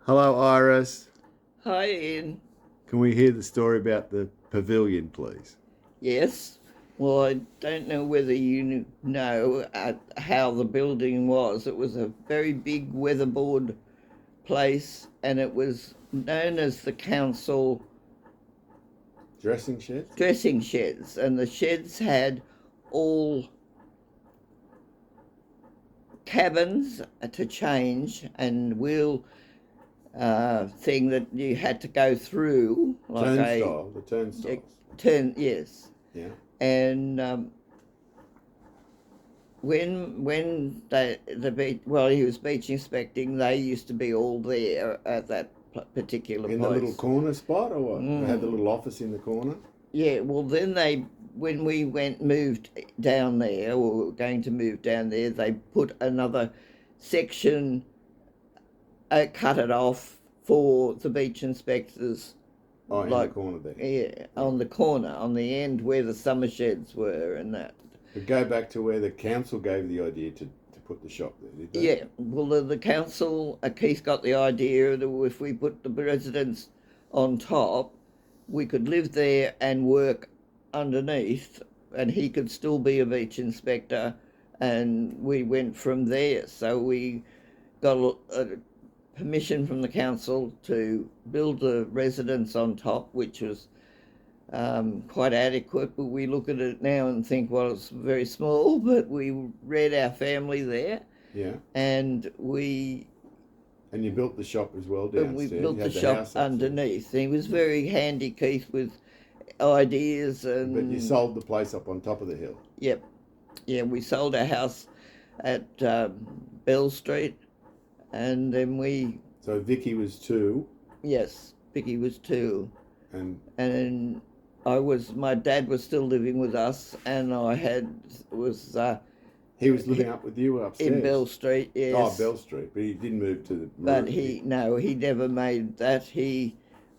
Hello, Iris. Hi, Ian. Can we hear the story about the pavilion, please? Yes. Well, I don't know whether you know how the building was. It was a very big weatherboard place, and it was known as the council Dressing sheds? dressing sheds. And the sheds had all cabins to change and wheel thing that you had to go through, like The a turnstiles. turn. Yes, Yeah. and when the beach, well, he was beach inspecting, they used to be all there at that particular In place. the little corner spot or what? They had the little office in the corner? Yeah, well, then when we moved down there, or we were going to move down there, they put another section, cut it off for the beach inspectors. Oh, in the corner there. Yeah, on the corner, on the end where the summer sheds were and that. But go back to where the council gave the idea to put the shop there, did they? Yeah, well, the council, Keith got the idea that if we put the residents on top, we could live there and work underneath, and he could still be a beach inspector, and we went from there. So we got a permission from the council to build the residence on top, which was quite adequate, but we look at it now and think, well, it's very small, but we reared our family there. Yeah. And you built the shop as well downstairs. we built You the had shop house upstairs. underneath. He was very handy, Keith, with ideas and. But you sold the place up on top of the hill. Yep, yeah. We sold our house at Bell Street, and then So Vicky was 2, yes, Vicky was 2, and my dad was still living with us, and he was living up with you upstairs. in Bell Street, yes. Oh, Bell Street, but he didn't move to the. But he never made that. He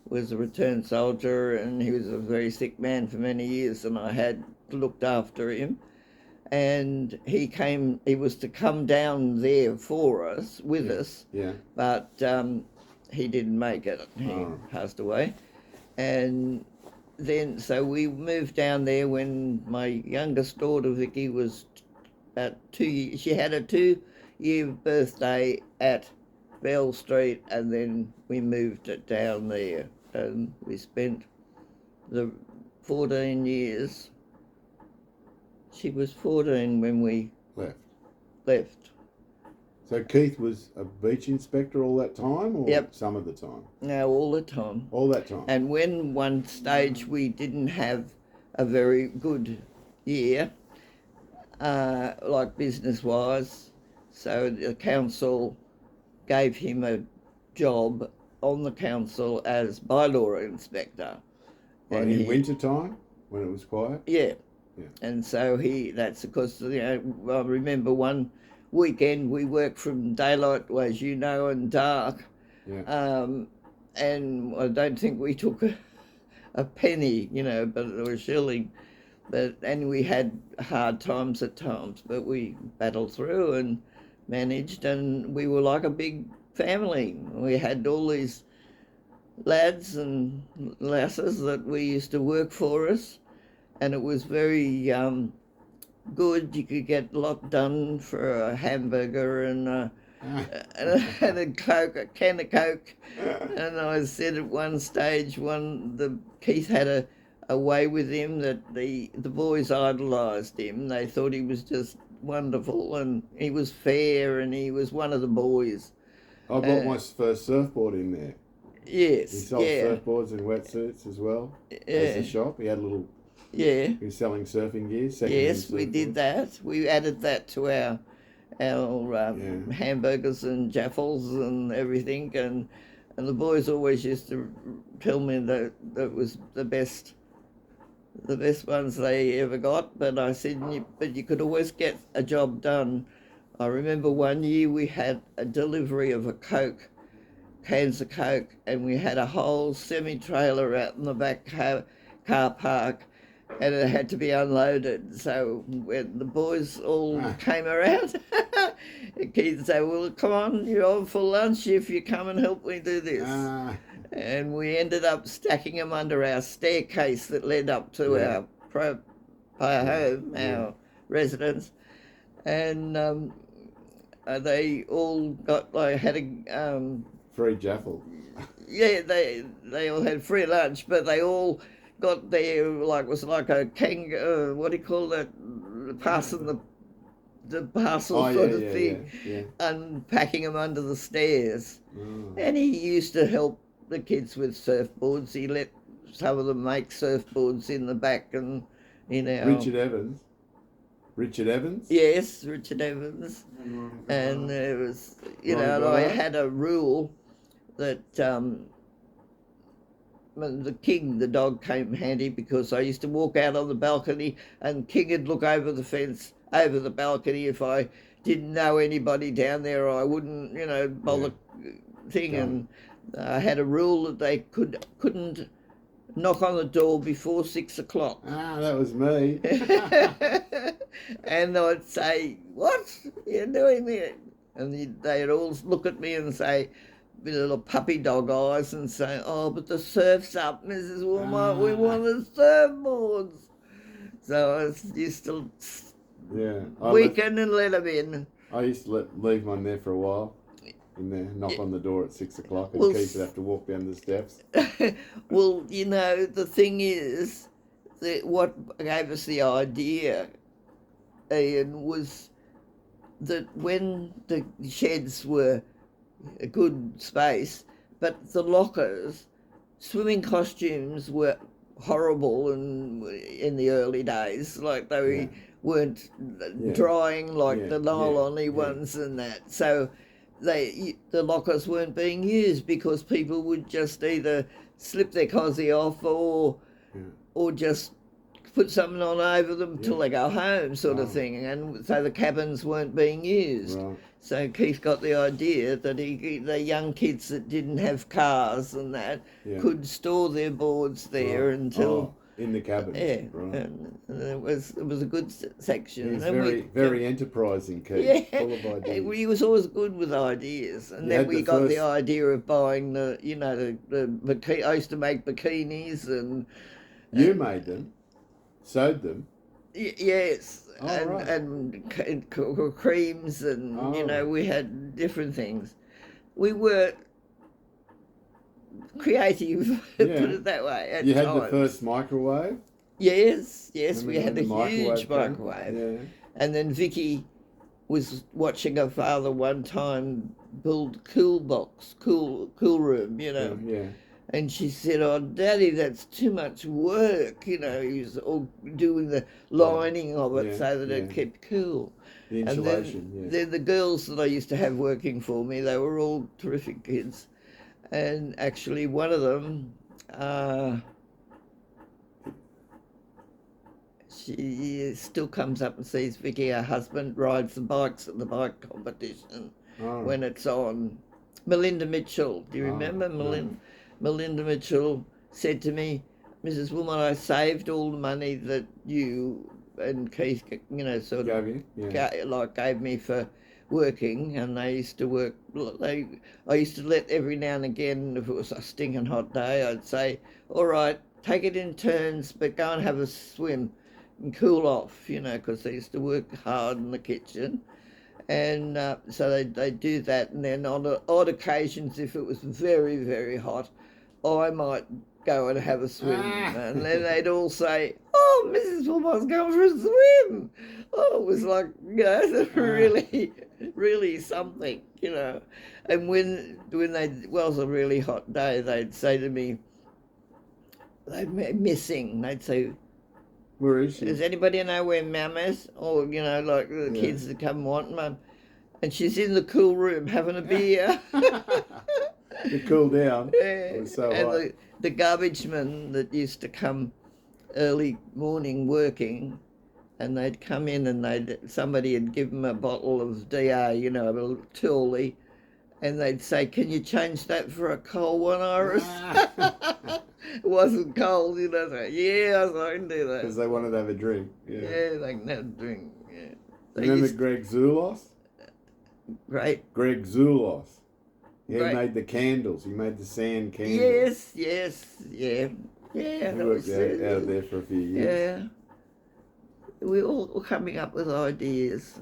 was a returned soldier, and he was a very sick man for many years, and I had looked after him. And he was to come down there for us, with us. Yeah. But he didn't make it. He passed away. And then, so we moved down there when my youngest daughter, Vicky, was about 2 years. She had a 2-year birthday at Bell Street, and then we moved it down there. And we spent the 14 years. She was 14 when we left. So Keith was a beach inspector all that time, or Yep. some of the time? No, all the time. All that time. And when one stage we didn't have a very good year, like business-wise, so the council gave him a job on the council as bylaw inspector. And in winter time, when it was quiet? Yeah. Yeah. And so that's because, I remember one weekend we worked from daylight, as you know, and dark. Yeah. And I don't think we took a penny, but or a shilling. And we had hard times at times, but we battled through and managed, and we were like a big family. We had all these lads and lasses that we used to work for us, and it was very good. You could get a lot done for a hamburger and a Coke, a can of Coke. And I said at one stage, Keith had a way with him that the boys idolised him. They thought he was just wonderful, and he was fair, and he was one of the boys. I bought my first surfboard in there. Yes, He sold surfboards and wetsuits as well as a shop. He had a little. Yeah. He was selling surfing gear. Yes, we did that. We added that to our hamburgers and jaffles and everything, and the boys always used to tell me that was the best ones they ever got. But I said, but you could always get a job done. I remember one year we had a delivery of cans of Coke, and we had a whole semi-trailer out in the back car park, and it had to be unloaded. So when the boys all Ah. came around, Keith said, well, come on, you're on for lunch if you come and help me do this. Ah, And we ended up stacking them under our staircase that led up to Yeah. our home, Yeah. our residence. And they all got, like, had a... free jaffle. yeah, they all had free lunch, but they all got there like, it was like a what do you call that? Passing the parcel Oh, sort yeah, of yeah, thing, yeah. unpacking them under the stairs. Oh. And he used to help the kids with surfboards. He let some of them make surfboards in the back and in our... Richard Evans. Yes, Richard Evans. And it was, you know, and I had a rule that when the King, the dog, came handy because I used to walk out on the balcony and King would look over the fence, over the balcony. If I didn't know anybody down there, I wouldn't, you know, bother thing. Go on. And I had a rule that they couldn't knock on the door before 6 o'clock. Ah, that was me. And I'd say, what are you doing there? And they'd all look at me and say, with little puppy dog eyes, and say, oh, but the surf's up, Mrs. Willmott, we want the surfboards. So I used to Yeah. weaken and let them in. I used to leave mine there for a while. In there, knock on the door at 6 o'clock, and Well, Keith would have to walk down the steps. Well, you know, the thing is that what gave us the idea, Ian, was that when the sheds were a good space, but the lockers, swimming costumes were horrible in the early days, like they weren't drying like the nylon-y ones and that. So the lockers weren't being used because people would just either slip their cosy off or just put something on over them till they go home, sort of thing. And so the cabins weren't being used. Right. So Keith got the idea that the young kids that didn't have cars and that could store their boards there until in the cabin. yeah, Right. and it was a good section. He's And very enterprising, Keith. yeah, Full of ideas. he was always good with ideas. And You then had we the got the first- idea of buying the bikini. I used to make bikinis and You made them, sewed them. yes, Oh, and, right. and creams, and you know, Oh. we had different things. We were creative, put Yeah. it that way. At You had times. the first microwave. Yes, Remember we had a when the huge came? microwave. Yeah. And then Vicky was watching her father one time build cool room, you know. Yeah. And she said, oh, Daddy, that's too much work. You know, he was all doing the lining of it so that it kept cool. The insulation, then the girls that I used to have working for me, they were all terrific kids. And actually one of them, she still comes up and sees Vicky, her husband, rides the bikes at the bike competition when it's on. Melinda Mitchell, do you remember Melinda? Melinda Mitchell said to me, Mrs. Willmott, I saved all the money that you and Keith, you know, sort of Gave you? gave me for working, and they used to work. I used to let every now and again, if it was a stinking hot day, I'd say, all right, take it in turns, but go and have a swim and cool off, you know, because they used to work hard in the kitchen. And so they do that, and then on odd occasions, if it was very, very hot, I might go and have a swim. And then they'd all say, oh, Mrs. Willmott's going for a swim. Oh, it was like, you know, really, really something, you know. And when it was a really hot day, they'd say to me, they'd be missing. They'd say, where is she? does anybody know where Mum is? Or, you know, like the kids that come and want Mum. And she's in the cool room having a beer. To cool down. Yeah. It was so and hot. the garbage men that used to come early morning working, and they'd come in and somebody had given them a bottle of DA, you know, a little Turley, and they'd say, "Can you change that for a cold one, Iris?" Ah. It wasn't cold, you know. So, yeah, I can do that. Because they wanted to have a drink. Yeah, they can have a drink. Yeah. Remember Greg Zoulos? Great. Greg Zoulos. He Great. made the candles. He made the sand candles. Yes, yeah. Yeah, He worked out there for a few years. Yeah. We all were coming up with ideas.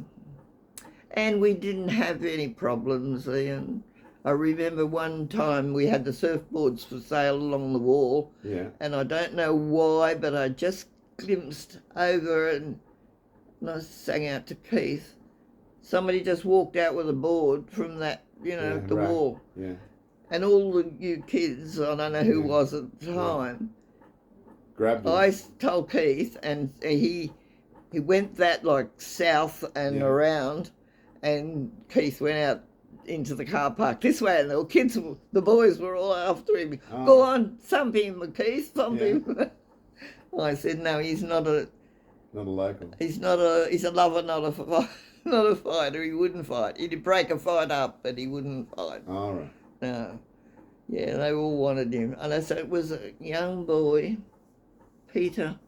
And we didn't have any problems, Ian. I remember one time we had the surfboards for sale along the wall. Yeah. And I don't know why, but I just glimpsed over and I sang out to Keith. Somebody just walked out with a board from that, the right. wall. Yeah. And all the you kids, I don't know who was at the time, grabbed him. I told Keith, and he went that like south and around, and Keith went out into the car park this way, and the boys were all after him. Oh. Go on, thump him, Keith, thump him. I said, no, he's not a local. He's a lover, not a fighter. He wouldn't fight. He'd break a fight up, but he wouldn't fight. All right. No. Yeah, they all wanted him. And so it was a young boy, Peter.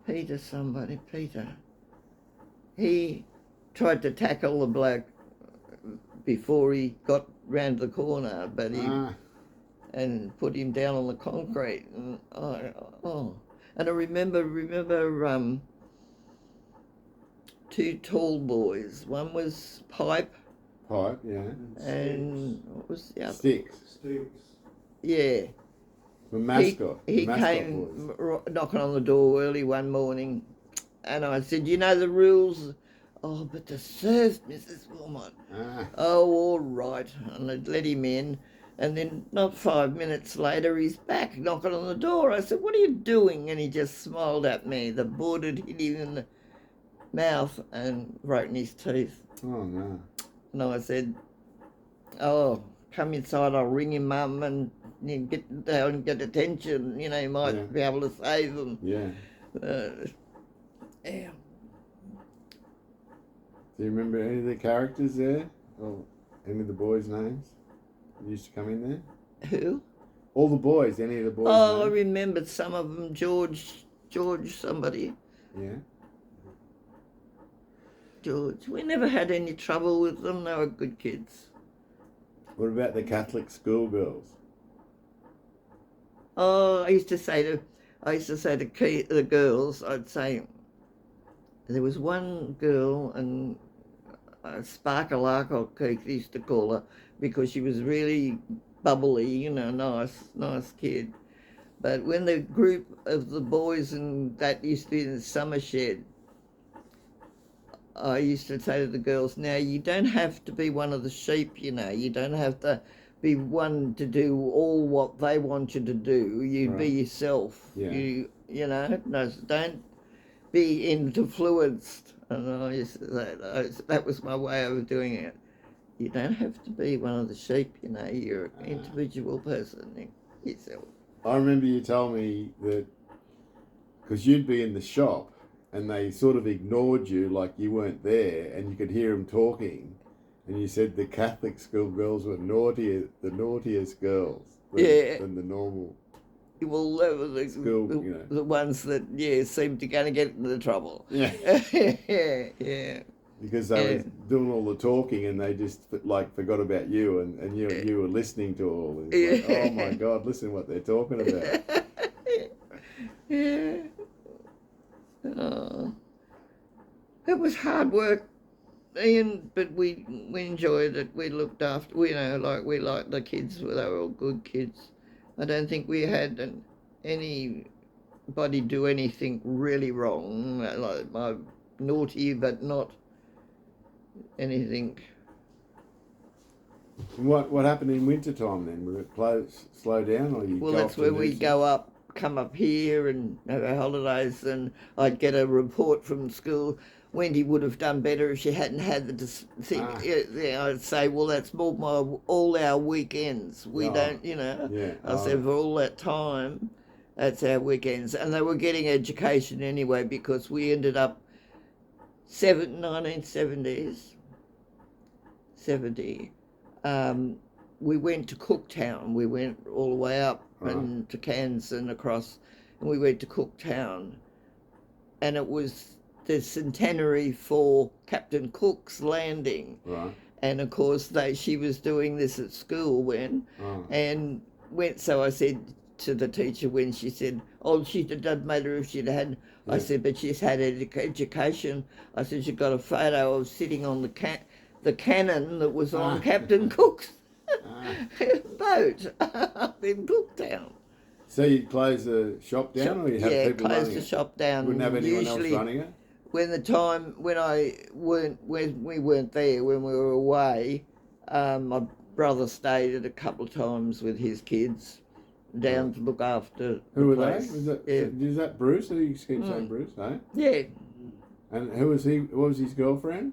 He tried to tackle the bloke before he got round the corner, but and put him down on the concrete. And and I remember two tall boys. One was Pipe. Pipe, yeah. And what was the other? Sticks. Yeah. The mascot. He came knocking on the door early one morning, and I said, "You know the rules." "Oh, but the surf, Mrs. Willmott." "Oh, all right." And I'd let him in, and then not 5 minutes later, he's back knocking on the door. I said, "What are you doing?" And he just smiled at me. The board had hit him in the mouth and broken his teeth. Oh, no. And I said, "Oh, come inside, I'll ring your mum and get down and get attention. You might be able to save them." Yeah. Yeah. Do you remember any of the characters there? Or any of the boys' names that used to come in there? Who? All the boys, any of the boys' Oh, names? I remembered some of them. George somebody. Yeah. George. We never had any trouble with them. They were good kids. What about the Catholic schoolgirls? Oh, I used to say to the girls, I'd say, there was one girl, and Sparkle, Keith used to call her, because she was really bubbly, nice kid. But when the group of the boys and that used to be in the summer shed, I used to say to the girls, now you don't have to be one of the sheep, you don't have to be one to do all what they want you to do. You be yourself. Yeah. Don't be influenced. And I used to say that was my way of doing it. You don't have to be one of the sheep, you're an individual person yourself. I remember you told me that, because you'd be in the shop and they sort of ignored you like you weren't there, and you could hear them talking, and you said the Catholic schoolgirls were the naughtiest girls than the normal. Well, they were the ones that seemed to kind of get into trouble. Yeah. Yeah. Because they were doing all the talking and they just forgot about you, and you were listening to all this. Like, oh my God, listen what they're talking about. Yeah. Oh. It was hard work, Ian, but we enjoyed it. We looked after, we liked the kids. They were all good kids. I don't think we had anybody do anything really wrong, like naughty, but not anything. What happened in winter time then? Would it slow down, or you? Well, that's where we come up here and have our holidays, and I'd get a report from school. Wendy would have done better if she hadn't had the thing. I'd say, well, that's all our weekends. We don't, I said, for all that time, that's our weekends. And they were getting education anyway, because we ended up 1970s, we went to Cooktown. We went all the way up Right. and to Cairns and across, and we went to Cooktown, and it was the centenary for Captain Cook's landing. Right. And of course, she was doing this at school when, Oh. and went. So I said to the teacher when she said, "Oh, it doesn't matter if she'd had." I Yeah. said, "But she's had education." I said, "She got a photo of sitting on the cannon that was on Captain Cook's boat up in Cooktown." So you'd close the shop down, or you'd have people close running the it? shop down. Wouldn't have anyone Usually, else running it? when we weren't there, when we were away, my brother stayed it a couple of times with his kids down to look after. Who were the they? place. Was that, Yeah. is that Bruce? Who you keep saying Bruce, eh? Yeah. And who was he? What was his girlfriend?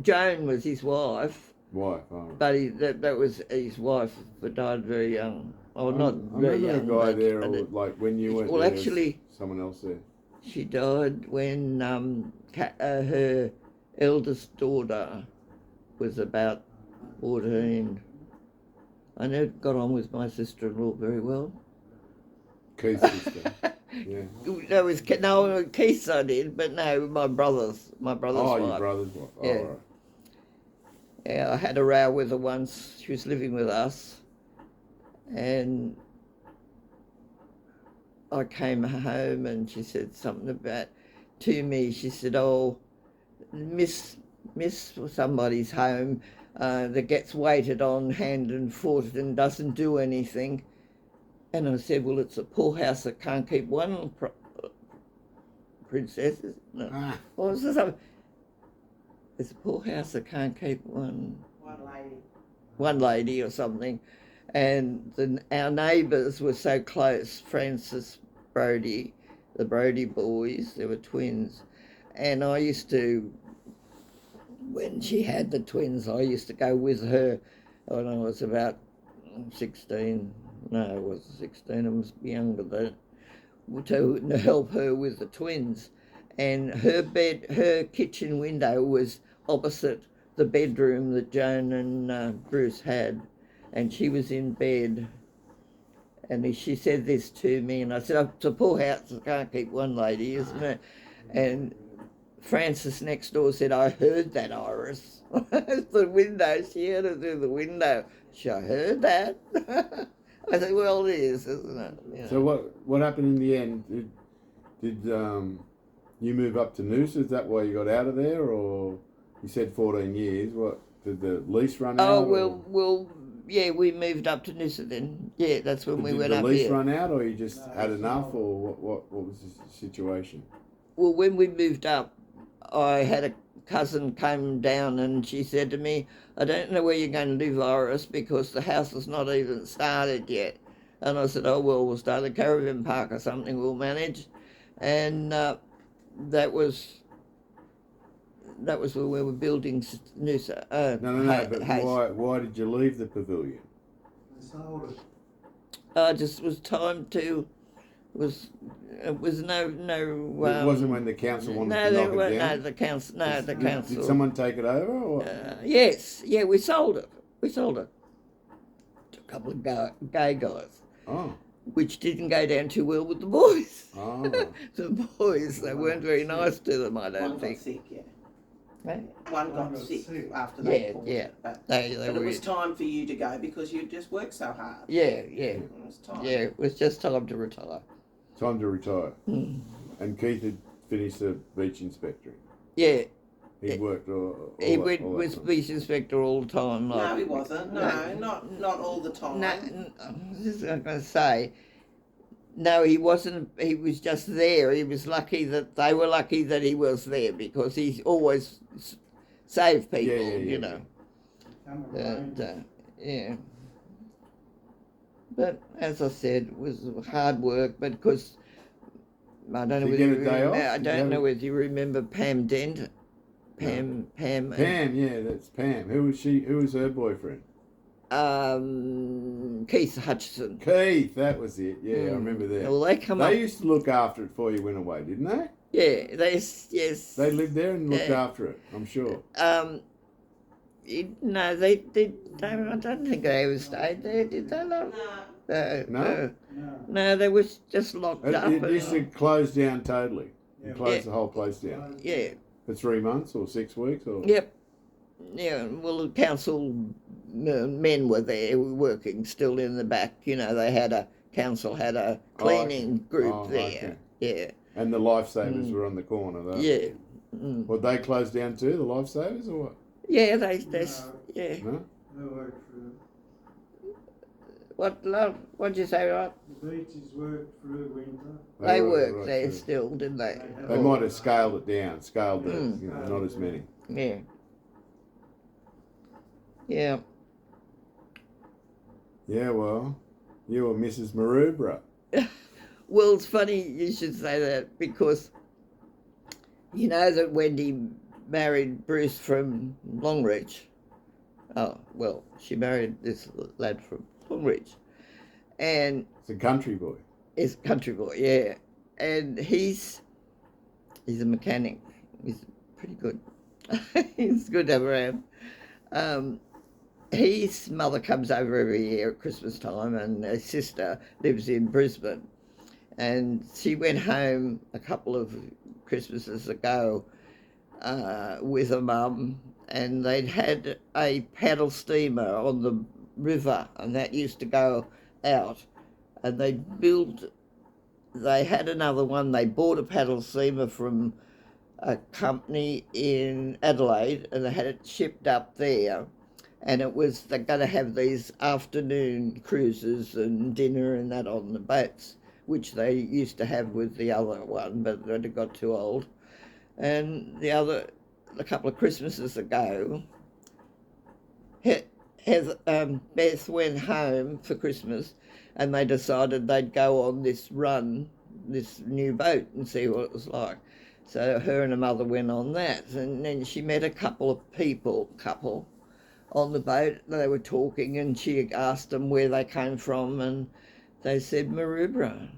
Joan was his wife, Wife. Oh. but that was his wife, but died very young. Oh, not I very remember young. a guy but- there, but or like when you went well, there, there was actually- someone else there. She died when her eldest daughter was about 14. I never got on with my sister-in-law very well. Keith's sister. Yeah. That was Keith's I did, but no, my brother's Oh, wife. your brother's wife. Oh, Yeah. right. Yeah, I had a row with her once. She was living with us, and I came home and she said something to me. She said, "Oh, miss somebody's home that gets waited on hand and foot and doesn't do anything." And I said, "Well, it's a poorhouse that can't keep one princess." No. What was this? It's a poorhouse that can't keep one lady or something. And our neighbours were so close, Francis Brodie, the Brodie boys, they were twins. And I used to, when she had the twins, I used to go with her when I was about 16. No, I wasn't 16, I was younger than to help her with the twins. And her kitchen window was opposite the bedroom that Joan and Bruce had. And she was in bed, and she said this to me, and I said, "Oh, it's a poor house, I can't keep one lady, isn't it?" And Frances next door said, "I heard that, Iris." The window, she heard it through the window. I heard that. I said, "Well, it is, isn't it?" You know. So what happened in the end? Did you move up to Noosa? Is that why you got out of there, or you said 14 years? What did the lease run out? Oh well. Yeah, we moved up to Noosa then. Yeah, that's when we went up here. Did the lease run out, or you just had enough, or what was the situation? Well, when we moved up, I had a cousin came down and she said to me, "I don't know where you're going to live, Iris, because the house is not even started yet." And I said, "Oh, well, we'll start a caravan park or something, we'll manage." And that was when we were building Noosa. No. But why did you leave the pavilion? Just was time to. It was no. It wasn't when the council wanted to knock it down. No, the council. No, the council. Did someone take it over? Or? Yes, yeah, we sold it. To a couple of gay guys. Oh. Which didn't go down too well with the boys. Oh. The boys, they weren't very nice to them, I don't think. Got sick, yeah. Right? One got sick after they pulled Yeah. it. But They it were, was time for you to go because you just worked so hard. yeah. It was time. Yeah, it was just time to retire. Time to retire. And Keith had finished the beach inspector. Yeah, He worked all he that was time. beach inspector all the time. Like, No, he wasn't. No, not all the time. This is what I'm going to say. No, he wasn't. He was just there. He was lucky that they were lucky that he was there because he always saved people, you know. And, yeah. But as I said, it was hard work. But because I don't know Did whether you you get a day remember, off? I don't know whether you remember Pam Dent. Pam. Pam, yeah, that's Pam. Who was she? Who was her boyfriend? Keith Hutchison. Keith, that was it. Yeah, I remember that. Well, they come up. They used to look after it before you went away, didn't they? Yeah, yes. They lived there and looked Yeah. after it, I'm sure. No, they did. I don't think they ever stayed there, did they? Love? No. No? No, they was just locked up. It used to close down totally. You closed the whole place down. Yeah. For 3 months or 6 weeks or? Yep. Yeah, well, the council men were there working still in the back. You know, they had council had a cleaning group there. Okay. Yeah. And the lifesavers were on the corner though. Yeah. Mm. Well, they closed down too, the lifesavers, or what? Yeah, they yeah. No? They work through. What, love? What'd you say, right? The beaches work through winter. They were worked right there through. still, didn't they? They might have scaled it down, Mm. you know, not as many. Yeah. Yeah. Yeah, well, you were Mrs. Maroubra. Well, it's funny you should say that because you know that Wendy married Bruce from Longreach. Oh, well, she married this lad from Longreach. And It's a country boy. he's a country boy, yeah. And he's a mechanic. He's pretty good. He's good to have around. His mother comes over every year at Christmas time, and his sister lives in Brisbane. And she went home a couple of Christmases ago with her mum, and they'd had a paddle steamer on the river, and that used to go out. And they had another one. They bought a paddle steamer from a company in Adelaide, and they had it shipped up there. And they're going to have these afternoon cruises and dinner and that on the boats, which they used to have with the other one, but they got too old. And a couple of Christmases ago, Beth went home for Christmas, and they decided they'd go on this new boat, and see what it was like. So her and her mother went on that, and then she met a couple on the boat. They were talking, and she asked them where they came from, and they said Maroubra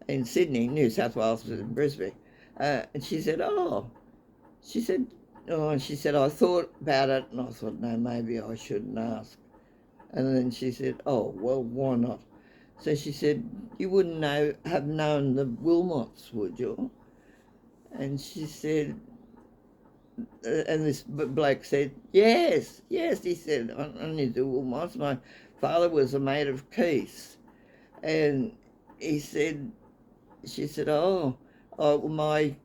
in Sydney, New South Wales, in Brisbane. And she said, I thought about it, and I thought, no, maybe I shouldn't ask. And then she said, oh, well, why not? So she said, you wouldn't have known the Willmotts, would you? And she said, and this bloke said, yes, he said, I knew the Willmotts. My father was a mate of Keith's. And she said, my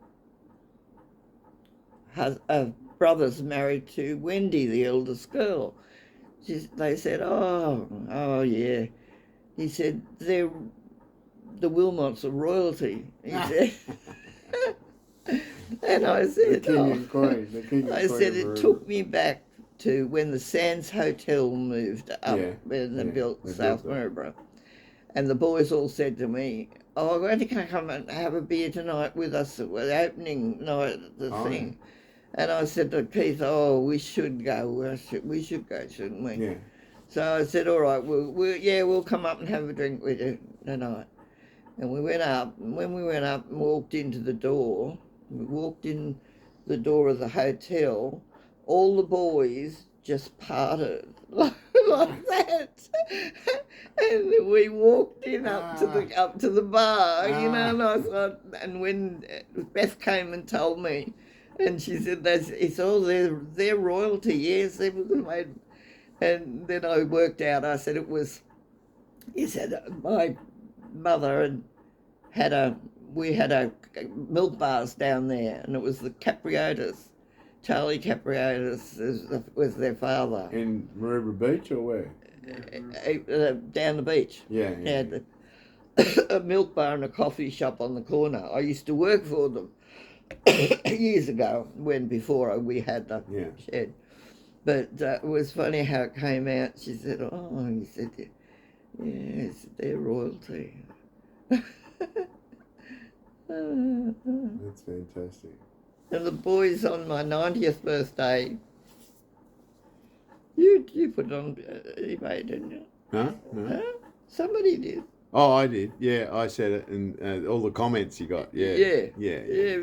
brother's married to Wendy, the eldest girl. They said, oh, yeah. He said, the Willmotts are royalty, he said. And I said, the king and queen it took me back to when the Sands Hotel moved up when they built South Maroubra. And the boys all said to me, oh, why don't you come and have a beer tonight with us at the opening night of the thing? Yeah. And I said to Keith, we should go. We should go, shouldn't we? Yeah. So I said, all right, we'll come up and have a drink with you tonight. And we went up, and when we went up and walked in the door of the hotel, all the boys just parted like that. And we walked in up to the bar, you know, and I thought, and when Beth came and told me, and she said, they're royalty, yes, they were made. And then I worked out, I said he said, my mother we had milk bars down there, and it was the Capriotis. Charlie Capriotis was their father. In Maroubra Beach or where? Down the beach. Yeah. Had a milk bar and a coffee shop on the corner. I used to work for them years ago, before we had the shed. But it was funny how it came out. She said, he said, yes, they're royalty. That's fantastic. And the boys on my 90th birthday, you put it on eBay, didn't you? Huh? Somebody did. Oh, I did. Yeah, I said it, and all the comments you got. Yeah.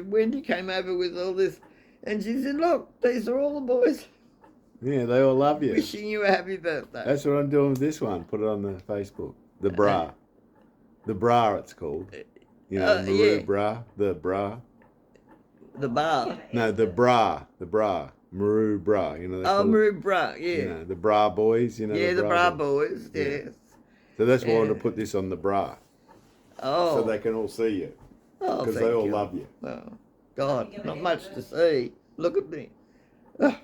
Wendy came over with all this, and she said, look, these are all the boys Yeah, they all love you. Wishing you a happy birthday. That's what I'm doing with this one. Put it on the Facebook. The bra. The bra, it's called. You know, yeah. Maroubra, the bra. The bar. No, the bra. Maroubra, you know. They call it, Maroubra, yeah. you know, the bra boys, you know. Yeah, the bra boys, Yeah. yes. So that's why I want to Yeah. put this on the bra. Oh. So they can all see you. Oh, Because thank they all you. love you. Oh, God, not much to see. Look at me. Ugh.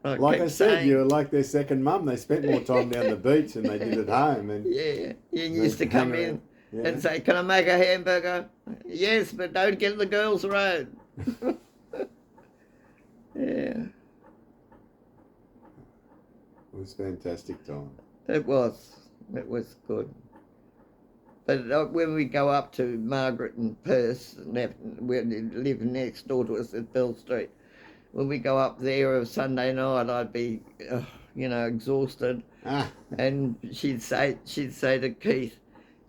Like keep I said, saying- you're like their second mum. They spent more time down the beach than they did at home. And Yeah, you they used to come hang in around. Yeah. and say, "Can I make a hamburger?" Yes, but don't get in the girls' road. Yeah, It was fantastic time. it was. It was good. But when we go up to Margaret and Perth, we live next door to us at Bell Street. When we go up there on Sunday night, I'd be, exhausted, Ah, and she'd say to Keith,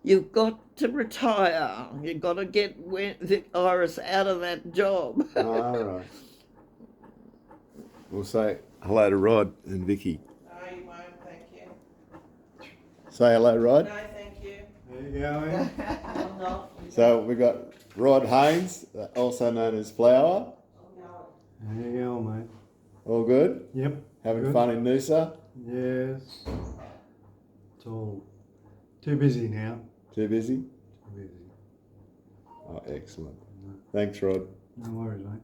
"You've got to retire. You've got to get Iris out of that job." all right. We'll say hello to Rod and Vicky. No, you won't, thank you. Say hello, Rod. No, thank you. There you go, eh? I'm not. So we got Rod Haynes, also known as Flower. There you go, mate. All good? Yep. Having Good. fun in Noosa? Yes. It's all too busy now. Too busy? Too busy. Oh, excellent. Thanks, Rod. No worries, mate.